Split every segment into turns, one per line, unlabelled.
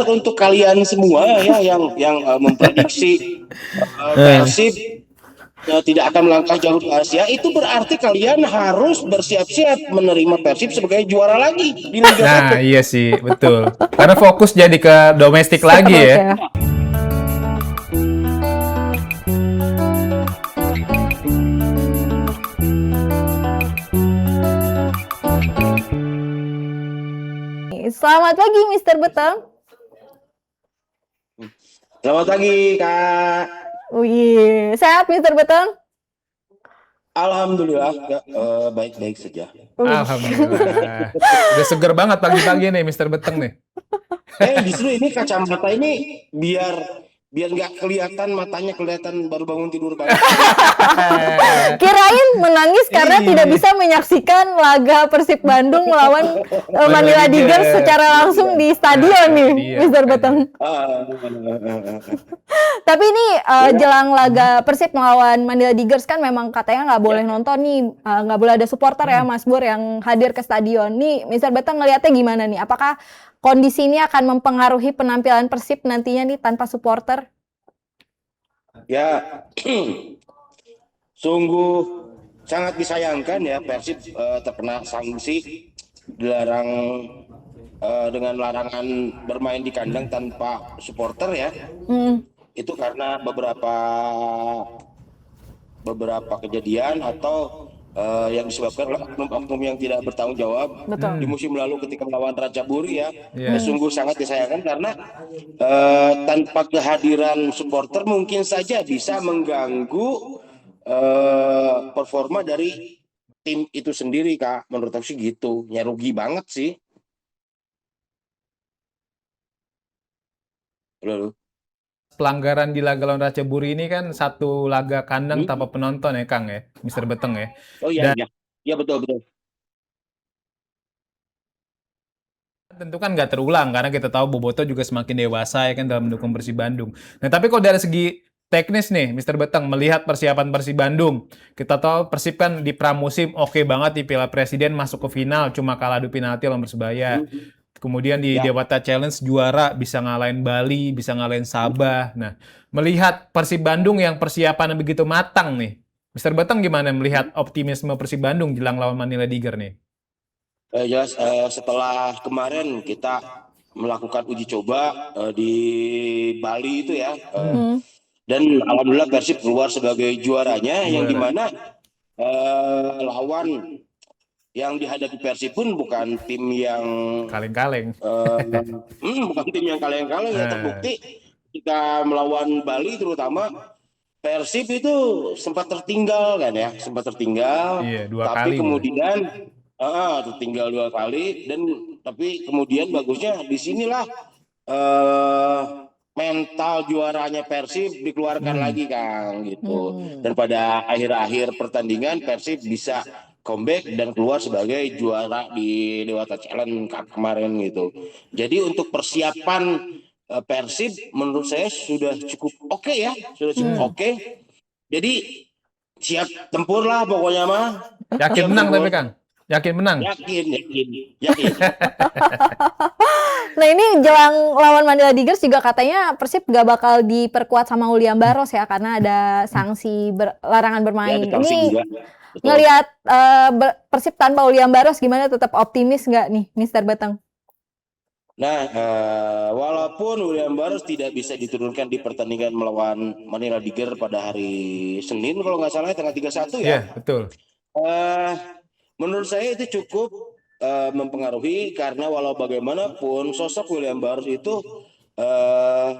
Untuk kalian semua ya yang memprediksi Persib tidak akan melangkah jauh di Asia, itu berarti kalian harus bersiap-siap menerima Persib sebagai juara lagi di Liga
Nah,
1.
iya sih, betul. Karena fokus jadi ke domestik lagi
Seru
ya.
ya. Selamat pagi, Mister Beteng.
Selamat pagi, Kak.
Wih, sehat Mister Beteng?
Alhamdulillah, baik-baik saja.
Wih.
Alhamdulillah. Udah seger banget pagi-pagi nih, Mister Beteng nih.
Justru ini kacamata ini biar biar nggak kelihatan matanya, kelihatan baru bangun tidur banget.
Kirain menangis karena
Iya.
tidak bisa menyaksikan laga Persib Bandung melawan Manila Tigers secara langsung di stadion nih,
Iya,
Mister
makanya.
Beteng.
Ah,
Tapi ini jelang laga Persib melawan Manila Tigers kan memang katanya nggak boleh nonton nih, nggak boleh ada supporter ya Mas Bur yang hadir ke stadion. Nih Mister Beteng ngelihatnya gimana nih? Apakah kondisi ini akan mempengaruhi penampilan Persib nantinya nih tanpa supporter?
ya, sungguh sangat disayangkan ya Persib terkena sanksi, dilarang dengan larangan bermain di kandang tanpa supporter ya. Itu karena beberapa kejadian atau yang disebabkan oleh oknum-oknum yang tidak bertanggung jawab
Betul.
di musim lalu ketika melawan Raja Buri ya.
Iya.
Sungguh sangat disayangkan karena tanpa kehadiran supporter mungkin saja bisa mengganggu performa dari tim itu sendiri, Kak. Menurut aku sih gitu. Ya rugi banget sih. Lalu.
Pelanggaran di laga lawan Raja Buri ini kan satu laga kandang tanpa penonton ya, Kang ya, Mister Beteng ya.
Oh iya,
Dan
iya. Iya betul betul.
tentu kan nggak terulang karena kita tahu Boboto juga semakin dewasa ya kan dalam mendukung Persib Bandung. Nah, tapi kalau dari segi teknis nih, Mister Beteng melihat persiapan Persib Bandung, kita tahu Persib kan di pramusim oke banget di Piala Presiden masuk ke final, cuma kalah adu penalti lawan Persebaya. Kemudian di
Ya.
Dewata Challenge juara bisa ngalahin Bali, bisa ngalahin Sabah. Nah, melihat Persib Bandung yang persiapan begitu matang nih, Mister Beteng gimana melihat optimisme Persib Bandung jelang lawan Manila Tiger nih?
Jelas setelah kemarin kita melakukan uji coba di Bali itu ya, dan alhamdulillah Persib keluar sebagai juaranya, yang dimana lawan yang dihadapi Persib pun bukan tim yang
Kaleng-kaleng.
bukan tim yang kaleng-kaleng ya. Terbukti kita melawan Bali terutama Persib itu sempat tertinggal kan ya,
Iya, 2
tapi
kali malah.
kemudian tertinggal 2 kali, dan tapi kemudian bagusnya di sinilah mental juaranya Persib dikeluarkan lagi, Kang, gitu. Dan pada akhir-akhir pertandingan Persib bisa comeback dan keluar sebagai juara di Dewata Challenge Cup kemarin gitu. Jadi untuk persiapan Persib menurut saya sudah cukup oke ya, sudah cukup oke. Jadi siap tempur lah pokoknya mah.
Yakin
Siap
menang
tempur.
tapi Kang? Yakin menang?
Yakin.
Nah ini jelang lawan Manila Tigers juga katanya Persib gak bakal diperkuat sama William Barros ya karena ada sanksi larangan
Ya,
bermain.
ada sanksi
Ini
juga. Betul.
ngelihat Persib tanpa William Barros gimana, tetap optimis nggak nih Mister Beteng?
Nah, walaupun William Barros tidak bisa diturunkan di pertandingan melawan Manila Tiger pada hari Senin kalau nggak salah tanggal 31
Iya,
ya.
betul.
Menurut saya itu cukup mempengaruhi karena walau bagaimanapun sosok William Barros itu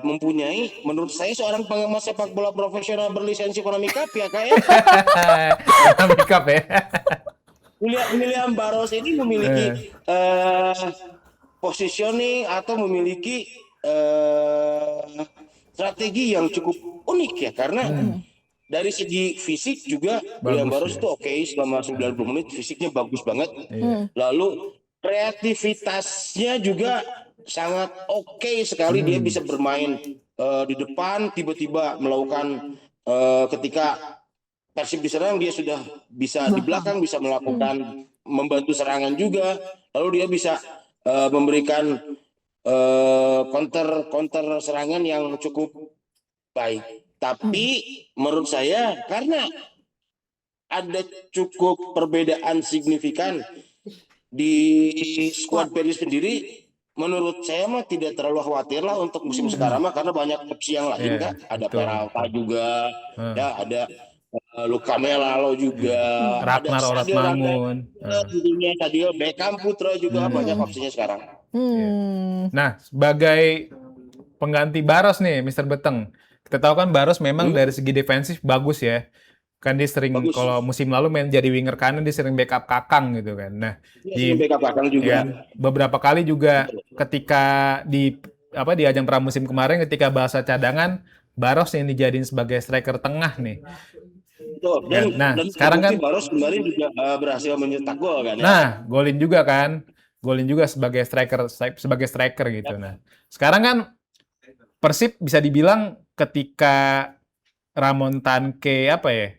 mempunyai, menurut saya, seorang pengamat sepak bola profesional berlisensi ekonomi KAP ya, kayak
Make up ya.
William Barros ini memiliki positioning atau memiliki strategi yang cukup unik ya, karena dari segi fisik juga William Barros
Bagus
itu
ya.
oke, selama 90 menit fisiknya bagus banget. Lalu kreativitasnya juga sangat oke sekali. Dia bisa bermain di depan, tiba-tiba melakukan ketika Persib diserang dia sudah bisa di belakang, bisa melakukan membantu serangan juga. Lalu dia bisa memberikan counter serangan yang cukup baik. Tapi menurut saya karena ada cukup perbedaan signifikan di skuad Persib sendiri, menurut saya mah tidak terlalu khawatir lah untuk musim sekarang mah, karena banyak opsi yang lain,
Iya,
Kak. Ada
betul,
Peralta
betul.
juga,
Heeh.
ya ada Luka Melalo juga, ada
Ragnar
Sadio
Oratmangun.
Sadio Beckham Putra juga, banyak opsinya sekarang.
Nah, sebagai pengganti Baros nih, Mr. Beteng. Kita tahu kan Baros memang dari segi defensif bagus ya. Kan dia sering,
Bagus.
kalau musim lalu main jadi winger kanan, dia sering backup Kakang gitu kan. Nah,
Dia backup belakang juga.
ya kan, beberapa kali juga ketika di ajang pramusim kemarin ketika bahasa cadangan, Baros yang dijadiin sebagai striker tengah nih.
Betul. Dan
sekarang kan
Baros kemarin juga berhasil mencetak gol kan ya.
Nah, golin juga kan. Golin juga sebagai striker gitu. Nah, sekarang kan Persib bisa dibilang ketika Ramon Tanke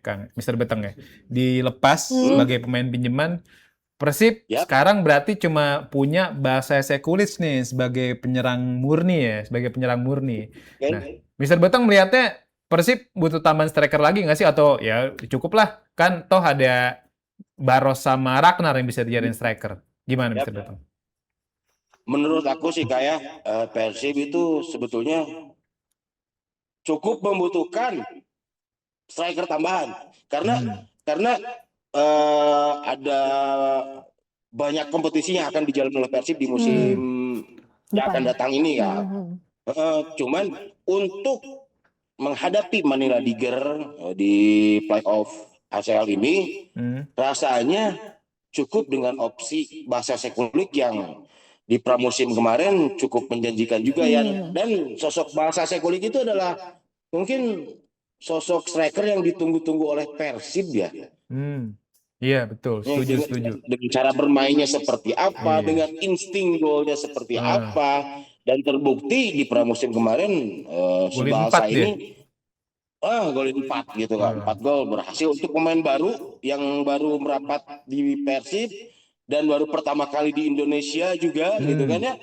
Kang Mr. Beteng ya, dilepas sebagai pemain pinjaman, Persib sekarang berarti cuma punya Bahasa Sekulic nih sebagai penyerang murni ya, Nah, Mr. Beteng melihatnya Persib butuh tambahan striker lagi nggak sih, atau ya cukup lah, kan toh ada Baros sama Ragnar yang bisa dijadiin striker. Gimana Mr. Beteng?
Menurut aku sih kayak Persib itu sebetulnya cukup membutuhkan striker tambahan karena ada banyak kompetisi yang akan dijalani oleh Persib di musim yang akan datang ini ya. Cuman untuk menghadapi Manila Tiger di playoff ACL ini, rasanya cukup dengan opsi Bahasa Sekulic yang di pramusim kemarin cukup menjanjikan juga ya. Dan sosok Bahasa Sekulic itu adalah mungkin sosok striker yang ditunggu-tunggu oleh Persib ya.
Iya betul, setuju.
Dengan cara bermainnya seperti apa, dengan insting golnya seperti apa, dan terbukti di pramusim kemarin Subasa ini golin 4 gitu kan, 4 gol berhasil untuk pemain baru yang baru merapat di Persib dan baru pertama kali di Indonesia juga gitu kan ya.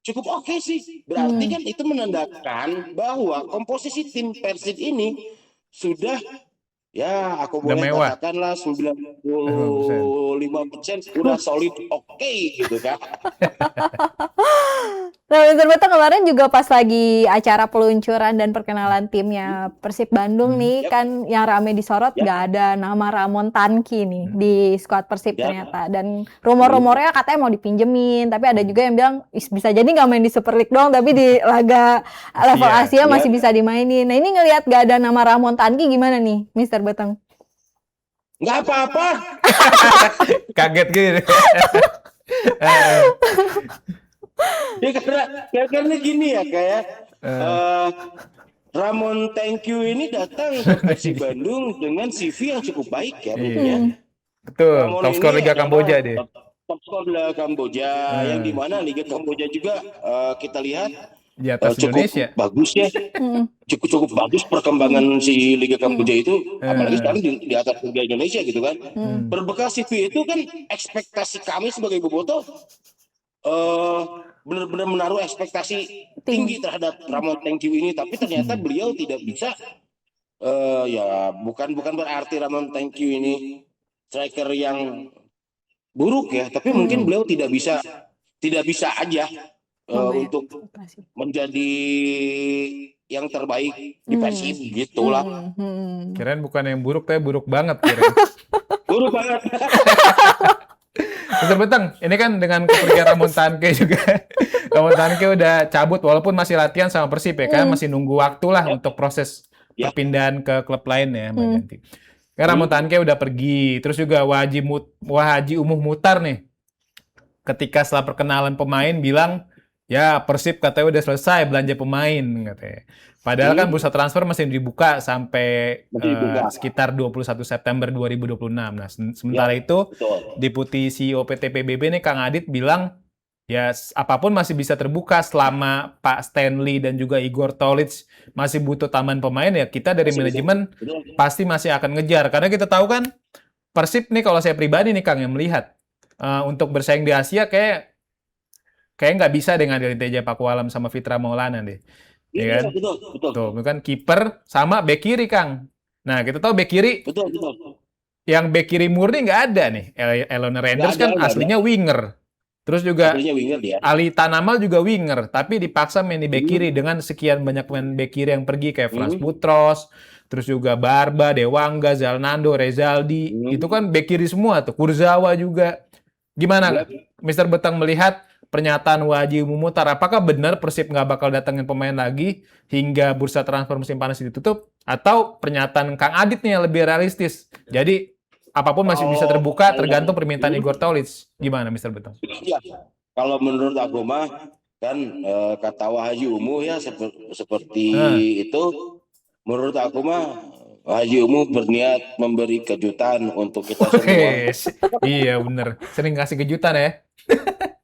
Cukup oke sih, berarti kan itu menandakan bahwa komposisi tim Persib ini sudah ya aku boleh katakanlah 95% udah solid oke gitu kan.
Nah, Mr. Beteng kemarin juga pas lagi acara peluncuran dan perkenalan timnya Persib Bandung nih, kan yang rame disorot nggak ada nama Ramon Tanki nih di skuad Persib ternyata. Dan rumor-rumornya katanya mau dipinjemin, tapi ada juga yang bilang bisa jadi nggak main di Super League doang, tapi di laga level Asia masih bisa dimainin. Nah, ini ngelihat nggak ada nama Ramon Tanki gimana nih, Mr. Beteng?
Nggak apa-apa.
Kaget gitu.
Ya karena gini ya kayak Ramon Thank You ini datang ke Persib Bandung dengan CV yang cukup baik ya mungkin.
Betul, top skor Liga Kamboja deh.
Top skor Liga Kamboja yang dimana Liga Kamboja juga kita lihat
di atas
cukup
Indonesia.
Bagus ya. Cukup bagus perkembangan si Liga Kamboja itu, apalagi sekarang di atas Liga Indonesia gitu kan. Berbekal CV itu kan ekspektasi kami sebagai bobotoh benar-benar menaruh ekspektasi tinggi terhadap Ramon Thank You ini, tapi ternyata beliau tidak bisa. Ya bukan berarti Ramon Thank You ini striker yang buruk ya, tapi mungkin beliau tidak bisa aja untuk menjadi yang terbaik di Persib gitulah.
Kirain bukan yang buruk, tapi buruk banget kirain.
Buruk banget.
Mr. Beteng, ini kan dengan kepergian Ramon Tanke juga. Ramon Tanke udah cabut walaupun masih latihan sama Persib ya, kan masih nunggu waktu lah untuk proses perpindahan ke klub lain ya, Mbak Janti. Kan Ramon Tanke udah pergi, terus juga Wahaji Umuh Muhtar nih. Ketika setelah perkenalan pemain bilang, ya Persib katanya udah selesai belanja pemain katanya. Padahal kan bursa transfer masih dibuka sampai sekitar 21 September 2026. Nah, sementara itu Deputi CEO PT PBB nih Kang Adit bilang ya apapun masih bisa terbuka selama Pak Stanley dan juga Igor Tolic masih butuh tambahan pemain, ya kita dari manajemen pasti masih akan ngejar. Karena kita tahu kan Persib nih, kalau saya pribadi nih Kang yang melihat untuk bersaing di Asia kayak kayak nggak bisa dengan dari Teja Pakualam sama Fitra Maulana deh. Ya
Iya,
kan?
betul, betul,
Tuh, itu kan kiper sama bek kiri, Kang. Nah, kita tahu bek kiri,
betul, betul.
yang bek kiri murni nggak ada nih. Elona Renders kan
Nggak ada.
aslinya winger. Terus juga
Aslinya winger dia.
Ali Tanamal juga winger, tapi dipaksa main di bek kiri
Hmm.
dengan sekian banyak main bek kiri yang pergi kayak Frans
Hmm.
Butros, terus juga Barba, Dewangga, Zalnando, Rezaldi.
Hmm.
Itu kan bek kiri semua tuh. Kurzawa juga. Gimana
Iya.
Mr. Betang melihat pernyataan Waji Mumutar? Apakah benar Persib nggak bakal datangin pemain lagi hingga bursa transfer musim panas ditutup? Atau pernyataan Kang Adit nih yang lebih realistis? Jadi apapun masih bisa terbuka tergantung permintaan Igor Tolic. Gimana Mr. Betang?
Iya. Kalau menurut aku mah kan kata Wahyu Umu ya seperti itu. Menurut aku mah Wahyu Umu berniat memberi kejutan untuk kita semua.
Iya bener, sering kasih kejutan ya.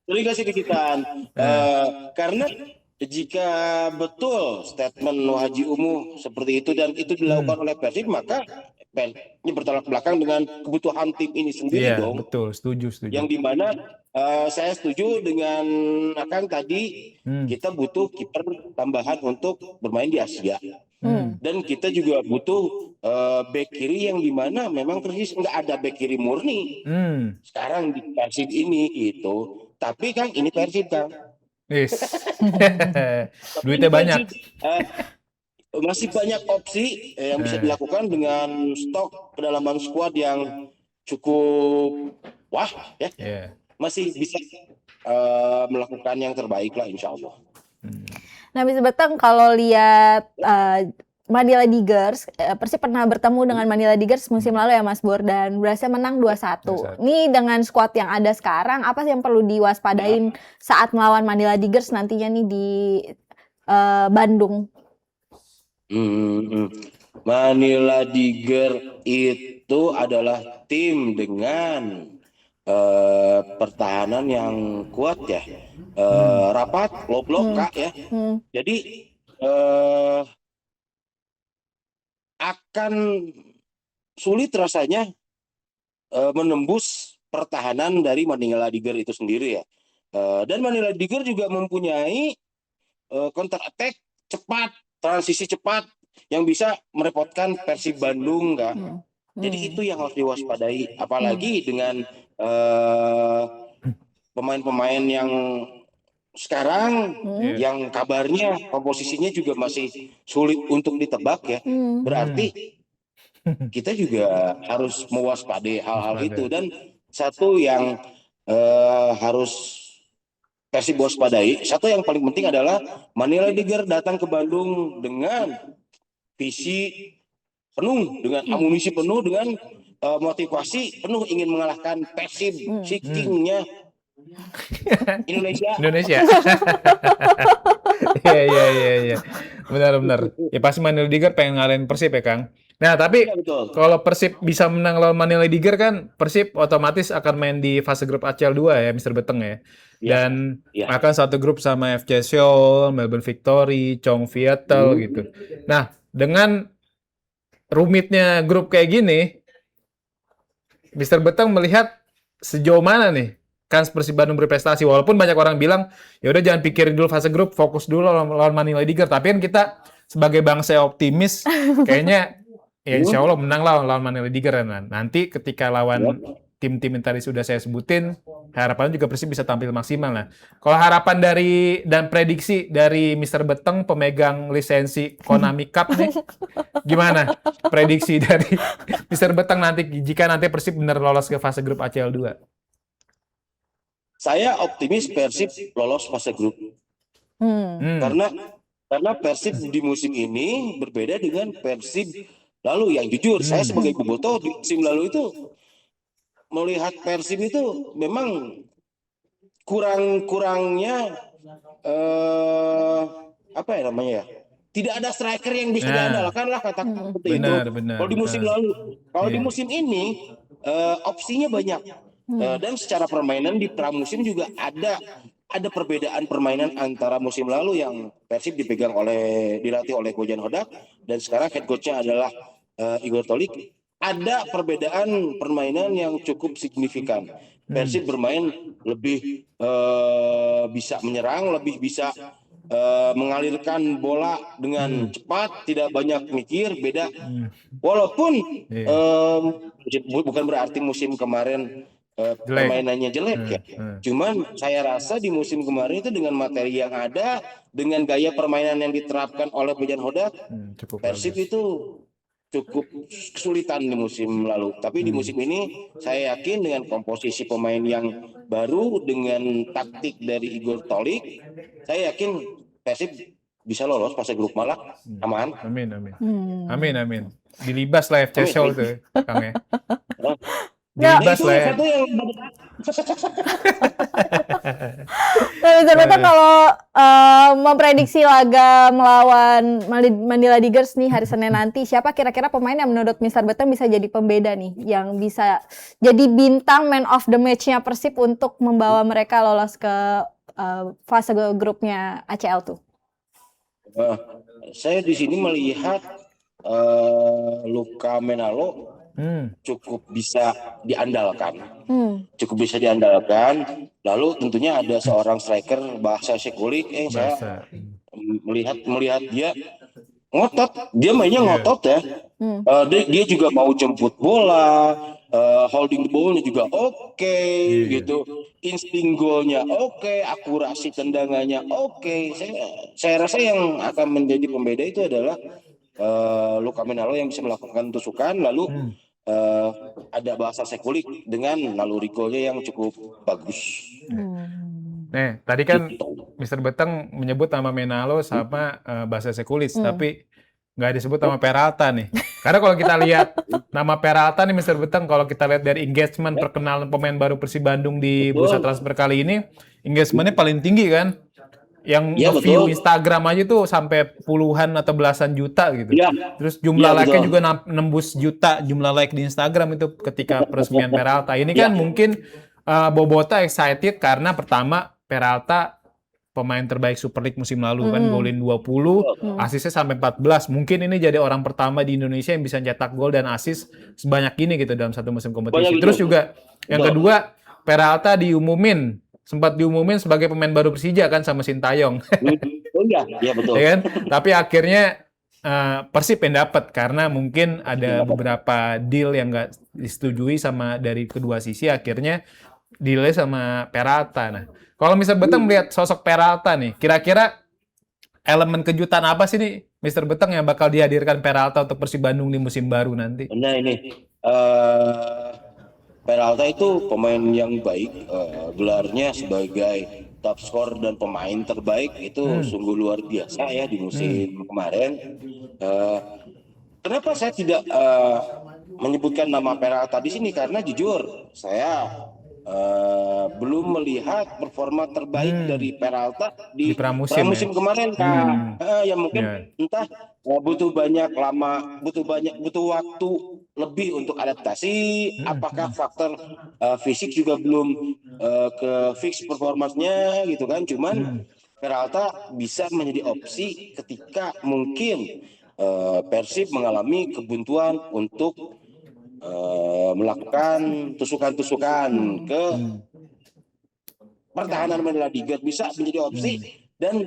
Sering kasih kejutan. Karena jika betul statement Wahyu Umu seperti itu dan itu dilakukan oleh Persib, maka ini bertolak belakang dengan kebutuhan tim ini sendiri
Iya,
dong.
betul, setuju.
Yang dimana saya setuju dengan Akang tadi, kita butuh kiper tambahan untuk bermain di Asia. Dan kita juga butuh bek kiri yang dimana memang persis nggak ada bek kiri murni sekarang di Persib ini gitu. Tapi Kang ini Persib Kang.
Yes. Duitnya banyak.
Masih banyak opsi yang bisa dilakukan dengan stok kedalaman skuad yang cukup wah ya.
Yeah.
Masih bisa melakukan yang terbaik lah insya Allah.
Nah, Mr. Betang kalau lihat Manila Tigers, Persib pernah bertemu dengan Manila Tigers musim lalu ya Mas Bor, dan berhasil menang 2-1. Ini dengan skuad yang ada sekarang, apa sih yang perlu diwaspadain saat melawan Manila Tigers nantinya nih di Bandung?
Manila Tigers itu adalah tim dengan pertahanan yang kuat ya, rapat, low-block Kak ya. Jadi akan sulit rasanya menembus pertahanan dari Manila Tigers itu sendiri ya. Dan Manila Tigers juga mempunyai counter attack cepat, transisi cepat yang bisa merepotkan Persib Bandung Kak. Jadi itu yang harus diwaspadai, apalagi dengan pemain-pemain yang sekarang yang kabarnya komposisinya juga masih sulit untuk ditebak ya. Berarti kita juga harus mewaspadai hal-hal itu. Dan satu yang harus Persib waspadai, satu yang paling penting adalah Manila Tigers datang ke Bandung dengan visi penuh, dengan amunisi penuh, dengan motivasi penuh ingin mengalahkan Persib, si kingnya Indonesia.
Iya. Benar. Ya pasti Manila Tigers pengen ngalahin Persib ya Kang. Nah tapi kalau Persib bisa menang lawan Manila Tigers kan Persib otomatis akan main di fase grup ACL 2 ya Mr. Beteng ya. Dan akan satu grup sama FC Seoul, Melbourne Victory, Chong Viettel gitu. Nah dengan rumitnya grup kayak gini, Mr. Beteng melihat sejauh mana nih kans Persib Bandung berprestasi? Walaupun banyak orang bilang, ya udah jangan pikirin dulu fase grup, fokus dulu lawan Manila Tigers. Tapi kan kita sebagai bangsa optimis, kayaknya ya insya Allah menang lawan Manila Tigers. Nanti ketika lawan tim-tim yang tadi sudah saya sebutin, harapannya juga Persib bisa tampil maksimal. Nah, kalau harapan dari dan prediksi dari Mr. Beteng pemegang lisensi Konami Cup nih, gimana prediksi dari Mr. Beteng nanti jika nanti Persib benar lolos ke fase grup ACL 2?
Saya optimis Persib lolos fase grup. Karena Persib di musim ini berbeda dengan Persib lalu. Yang jujur, saya sebagai bobotoh di musim lalu itu melihat Persib itu memang kurangnya apa ya namanya ya? Tidak ada striker yang bisa diandalkan lah katakan seperti itu. Kalau di musim lalu, kalau di musim ini opsinya banyak. Dan secara permainan di pramusim juga ada perbedaan permainan antara musim lalu yang Persib dilatih oleh Bojan Hodak dan sekarang head coach-nya adalah Igor Tolic. Ada perbedaan permainan yang cukup signifikan. Persib bermain lebih bisa menyerang, lebih bisa mengalirkan bola dengan cepat, tidak banyak mikir, beda. Walaupun
Iya.
bukan berarti musim kemarin
Jelek.
permainannya jelek ya. Cuman saya rasa di musim kemarin itu dengan materi yang ada, dengan gaya permainan yang diterapkan oleh Bojan Hodak,
Cukup
Persib
bagus.
itu cukup kesulitan di musim lalu. Tapi di musim ini saya yakin dengan komposisi pemain yang baru, dengan taktik dari Igor Tolik, saya yakin Persib bisa lolos fase grup malah aman.
Amin, amin.
Hmm.
Amin. Dilibas lah FC
Amin.
Seoul tuh, Kang ya.
Nggak.
Dilibas
Itu
lah ya.
satu yang
Nah, Mr. Betang kalau memprediksi laga melawan Manila Tigers nih hari Senin nanti, siapa kira-kira pemain yang menurut Mr. Betang bisa jadi pembeda nih, yang bisa jadi bintang man of the match-nya Persib untuk membawa mereka lolos ke fase grupnya ACL tuh?
saya di sini melihat Luka Menalo cukup bisa diandalkan. Lalu tentunya ada seorang striker Bahasa Sekulik, saya melihat dia ngotot, dia mainnya ngotot ya. Dia juga mau jemput bola, holding the ball-nya juga oke, gitu. Insting golnya oke, akurasi tendangannya oke. Saya rasa yang akan menjadi pembeda itu adalah Luka Menalo yang bisa melakukan tusukan, lalu ada Bahasa Sekulik dengan naluri golnya yang cukup bagus.
Nih, tadi kan
Gitu.
Mr. Betang menyebut nama Menalo sama Bahasa Sekulis, tapi nggak disebut nama Peralta nih. Karena kalau kita lihat nama Peralta nih Mr. Betang, kalau kita lihat dari engagement perkenalan pemain baru Persib Bandung di bursa transfer kali ini, engagementnya paling tinggi kan? Yang
Iya,
view
betul.
Instagram aja tuh sampai puluhan atau belasan juta gitu.
Iya.
Terus jumlah
Iya,
like-nya
betul.
juga nembus juta jumlah like di Instagram itu ketika peresmian Peralta. Ini kan mungkin Boboto excited karena pertama Peralta pemain terbaik Super League musim lalu kan, golin 20, asisnya sampai 14. Mungkin ini jadi orang pertama di Indonesia yang bisa cetak gol dan asis sebanyak ini gitu dalam satu musim kompetisi.
Banyak
Terus
itu.
juga yang kedua, Peralta sempat diumumin sebagai pemain baru Persija kan sama Sintayong.
Oh iya betul.
Ya kan? Tapi akhirnya Persib yang dapat karena mungkin ada beberapa deal yang nggak disetujui sama dari kedua sisi, akhirnya dealnya sama Peralta. Nah, kalau Mr. Betang melihat sosok Peralta nih, kira-kira elemen kejutan apa sih nih Mr. Betang yang bakal dihadirkan Peralta untuk Persib Bandung di musim baru nanti?
Nah ini Peralta itu pemain yang baik, gelarnya sebagai top skor dan pemain terbaik itu sungguh luar biasa ya di musim kemarin. Kenapa saya tidak menyebutkan nama Peralta di sini, karena jujur saya belum melihat performa terbaik dari Peralta di pramusim kemarin, Kak. Ya mungkin entah butuh waktu lebih untuk adaptasi. Apakah faktor fisik juga belum ke fix performanya gitu kan? Cuman Peralta bisa menjadi opsi ketika mungkin Persib mengalami kebuntuan untuk melakukan tusukan-tusukan ke pertahanan Manila Tigers, bisa menjadi opsi dan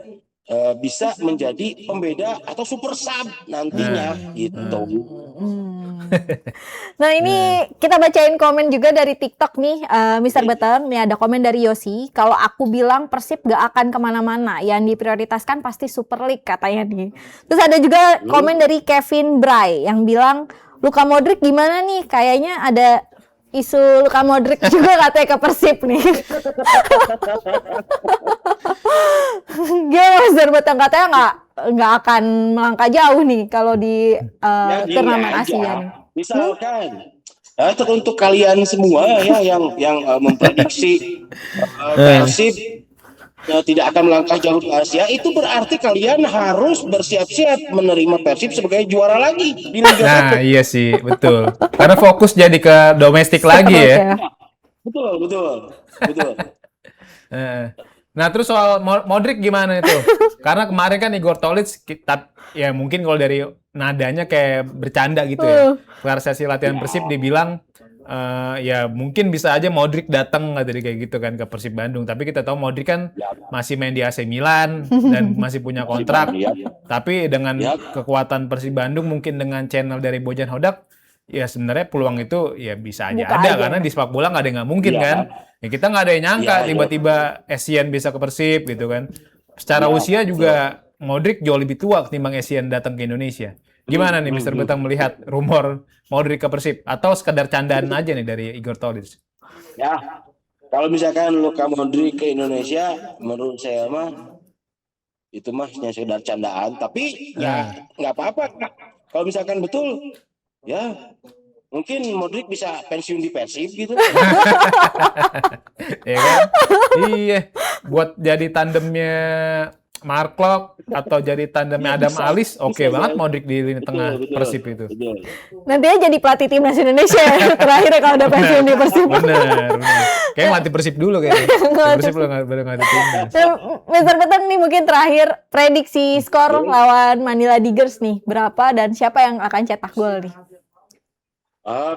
bisa menjadi pembeda atau super sub nantinya gitu.
Nah ini kita bacain komen juga dari TikTok nih, Mr. Betang. Nih ada komen dari Yosi. Kalau aku bilang Persib gak akan kemana-mana, yang diprioritaskan pasti Super League katanya nih. Terus ada juga komen dari Kevin Bray yang bilang Luka Modric gimana nih? Kayaknya ada isu Luka Modric juga katanya ke Persib nih. Gimana Mr. Betang, katanya nggak akan melangkah jauh nih kalau di turnamen Asia.
Misalkan untuk kalian semua ya yang memprediksi Persib tidak akan melangkah jauh di Asia, itu berarti kalian harus bersiap-siap menerima Persib sebagai juara lagi di Liga 1.
Nah, iya sih, betul. Karena fokus jadi ke domestik lagi ya.
Betul.
Nah, terus soal Modric gimana itu? Karena kemarin kan Igor Tolik ya mungkin kalau dari nadanya kayak bercanda gitu ya. Pada sesi latihan Persib dibilang ya mungkin bisa aja Modric datang tadi kayak gitu kan ke Persib Bandung. Tapi kita tahu Modric kan masih main di AC Milan dan masih punya kontrak.
Ya.
Tapi dengan
Ya.
kekuatan Persib Bandung mungkin dengan channel dari Bojan Hodak, ya sebenarnya peluang itu ya bisa aja
Buka
ada
aja.
karena di sepak bola nggak ada yang nggak mungkin
Iya.
kan. Ya kita nggak ada yang nyangka
Iya, iya.
tiba-tiba Essien bisa ke Persib gitu kan. Secara
Iya,
usia juga Modric jauh lebih tua ketimbang Essien datang ke Indonesia. Gimana nih Mr. Betang melihat rumor Modric ke Persib atau sekedar candaan aja nih dari Igor Tolic?
Ya, kalau misalkan Luka Modric ke Indonesia, menurut saya mah itu mah hanya sekedar candaan. Tapi ya nggak apa-apa. Kak. Kalau misalkan betul, ya mungkin Modric bisa pensiun di Persib gitu.
Ya kan? Iya, buat jadi tandemnya Mark Klok atau jadi tandemnya
Iya,
Adam
bisa.
Alis, oke
Bisa
banget
jadi.
Modric di lini tengah Persib itu.
Betul.
Nantinya jadi pelatih timnas Indonesia ya, terakhir kalau udah pensiun di Persib.
Bener. Kayak ngelatih Persib dulu kayaknya. Persib baru ngelatih timnas.
Dan Mr. Betang nih mungkin terakhir prediksi skor lawan Manila Tigers nih berapa dan siapa yang akan cetak gol nih?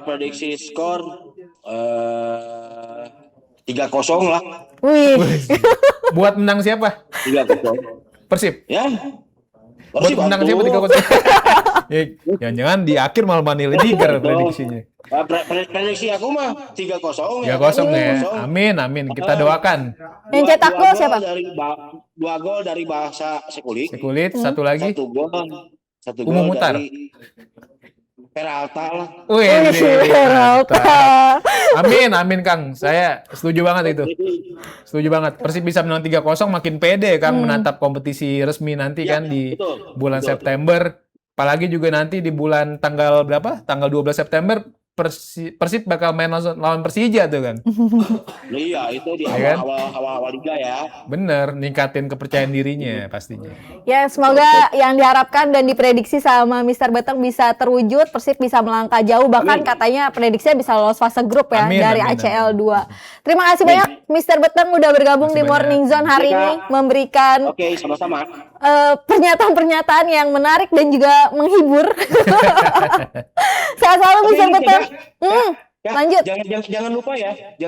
Prediksi skor 3-0 lah.
Wih,
Buat menang siapa?
3-0.
Persib.
Ya.
Buat
Persib
menang siapa
Bandung.
3-0? Ya, jangan-jangan di akhir malah Manila Tiger prediksinya.
Prediksi aku mah 3-0
Ya 3-0 ya. Amin, amin. Kita doakan.
yang cetak gol siapa?
Dua gol dari Bahasa Sekulik.
Sekulit, satu lagi.
Satu
Umum
gol
Mutar.
dari Peralta lah.
Wih,
Peralta.
Amin, amin Kang. Saya setuju banget itu. Setuju banget. Persib bisa menang 3-0 makin pede Kang menatap kompetisi resmi nanti
Ya,
kan di
betul,
bulan
betul.
September. Apalagi juga nanti di bulan tanggal berapa? Tanggal 12 September Persib bakal main lawan Persija tuh kan.
Iya, itu di
Ya kan?
awal liga ya.
Bener, ningkatin kepercayaan dirinya pastinya.
Ya semoga yang diharapkan dan diprediksi sama Mr. Betang bisa terwujud, Persib bisa melangkah jauh, bahkan
Amin.
katanya prediksinya bisa lolos fase grup ya
Amin,
dari
amin,
ACL 2. Terima kasih banyak Mr. Betang udah bergabung
Makasih
di Morning
banyak.
Zone hari
Oke,
ini,
Kak.
memberikan
Oke, sama-sama.
pernyataan-pernyataan yang menarik dan juga menghibur. Sehat selalu
Oke,
Mr.
ini
Betang.
Ya,
Lanjut.
Jangan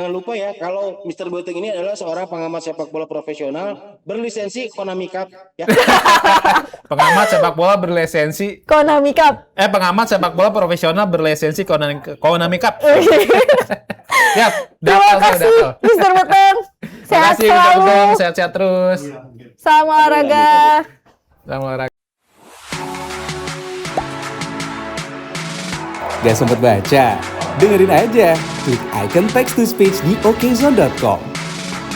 lupa ya kalau Mr. Beteng ini adalah seorang pengamat sepak bola profesional berlisensi Konami Cup ya.
Pengamat sepak bola berlisensi
Konami Cup.
pengamat sepak bola profesional berlisensi Konami Cup. Ya,
Terima kasih Mr. Betang. Sehat
Terima kasih, Mr.
selalu.
Betang. Sehat-sehat terus.
Salam olahraga.
Selamat olahraga.
Gak sempet baca? Dengerin aja, klik icon text to speech di okezone.com.